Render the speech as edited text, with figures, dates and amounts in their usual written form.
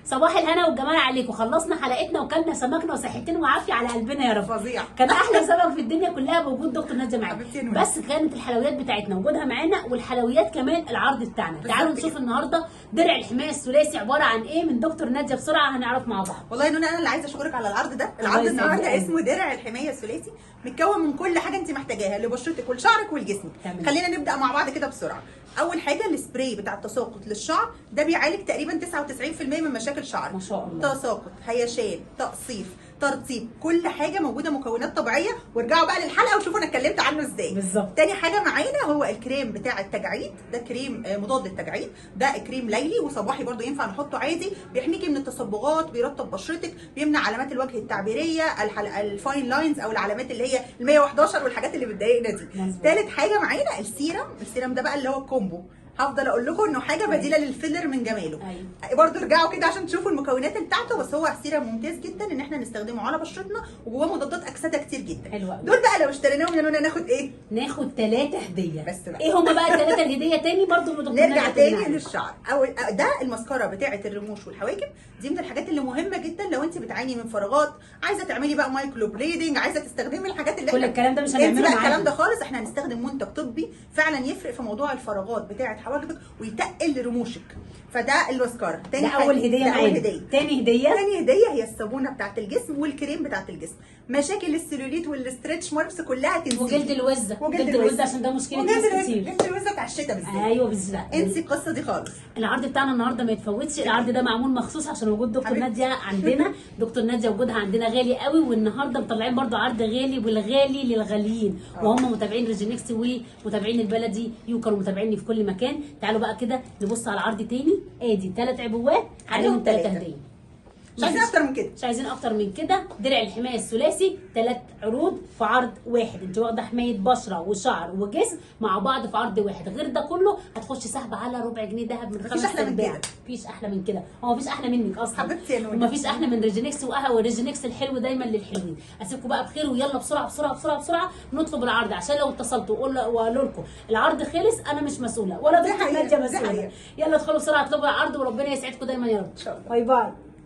صباح الهنا والجمال عليكم. خلصنا حلقتنا وكلنا سمكنا وصحتين وعافيه على قلبنا يا رب. فظيع. كان احلى سمك في الدنيا كلها بوجود دكتور ناديه معانا، حبيبتي يا نور. بس كانت الحلويات بتاعتنا وجودها معانا، والحلويات كمان العرض بتاعنا. تعالوا نشوف النهارده درع الحمايه الثلاثي عباره عن ايه من دكتور ناديه، بسرعه هنعرف مع بعض. والله يا نونا انا اللي عايزه اشكرك على العرض ده. العرض النهارده اسمه درع الحمايه الثلاثي، متكون من كل حاجه انت محتاجاها لبشرتك ولشعرك ولجسمك. خلينا نبدا مع بعض كده بسرعه. اول حاجه السبراي بتاع التساقط للشعر، ده بيعالج تقريبا 99% من مشاكل شعرك. ما شاء الله. تساقط، هيشان، تقصيف، ترطيب، كل حاجه موجوده مكونات طبيعيه. وارجعوا بقى للحلقه وشوفوا انا اتكلمت عنه ازاي. بالظبط. تاني حاجه معانا هو الكريم بتاع التجاعيد، ده كريم مضاد للتجاعيد، ده كريم ليلي وصباحي برده ينفع نحطه عادي، بيحميكي من التصبغات، بيرطب بشرتك، بيمنع علامات الوجه التعبيريه، الفاين لاينز او العلامات اللي هي ال 111 والحاجات اللي بتضايقنا دي. ثالث حاجه معانا السيرم ده بقى اللي هو الكومبو. هفضل اقول لكم انه حاجه بديله للفيلر من جماله. برضه ارجعوا كده عشان تشوفوا المكونات بتاعته، بس هو سيرم ممتاز جدا ان احنا نستخدمه على بشرتنا، وجواه مضادات اكسده كتير جدا. حلو قوي. دول بقى لو اشتريناهم يا نونا ناخد ايه؟ ناخد 3 هديه. بس بقى ايه هما بقى ال3 الهديه تاني برضه؟ نرجع تاني للشعر. ده المسكره بتاعه الرموش والحواجب، دي من الحاجات اللي مهمه جدا لو انت بتعاني من فراغات، عايزه تعملي بقى مايكرو بليدنج، عايزه تستخدمي الحاجات اللي كل الكلام ده مش هنعمله معاكم. الكلام ده خالص. احنا هنستخدم منتج طبي فعلا يفرق في موضوع الفراغات بتاعه حواجبك ويتقل رموشك. فده المسكره. تاني اول هديه معانا. تاني هديه هي الصابونه بتاعه الجسم والكريم بتاعه الجسم. مشاكل السيلوليت والستريتش ماركس كلها تنسي. وجلد الوزه عشان ده مشكله ناس كتير. جلد الوزه بتاع الشتاء بالذات. ايوه بالظبط. انسي القصه دي خالص. العرض بتاعنا النهارده ما يتفوتش. العرض ده معمول مخصوص عشان وجود دكتور ناديه عندنا. دكتور ناديه وجودها عندنا غالي قوي، والنهارده مطلعين برضو عرض غالي، والغالي للغاليين، وهم متابعين ريجينكس ومتابعين البلدي يوكر ومتابعيني في كل مكان. تعالوا بقى كده نبص على العرض تاني. ادي 3 عبوات عليهم 3 هديه. مش عايزين اكتر من كده. مش عايزين اكتر من كده. درع الحمايه الثلاثي 3 عروض في عرض واحد. انت واخده حمايه بشره وشعر وجسم مع بعض في عرض واحد. غير ده كله هتخشي سحبه على ربع جنيه ذهب من 5 احلى من كده. مفيش احلى من كده. هو مفيش احلى منك اصلا حبيبتي يا نوني. ومفيش احلى من ريجينكس وقهوه. ريجينكس الحلو دايما للحلوين. اسيبكم بقى بخير، ويلا بسرعه بسرعه بسرعه بسرعه نطلب العرض، عشان لو اتصلتوا وقالوا لكم العرض خلص انا مش مسؤوله ولا دكتور ناديه مسؤوله. يلا ادخلوا بسرعه اطلبوا العرض، وربنا يسعدكم دايما يا رب. ان شاء الله. باي باي.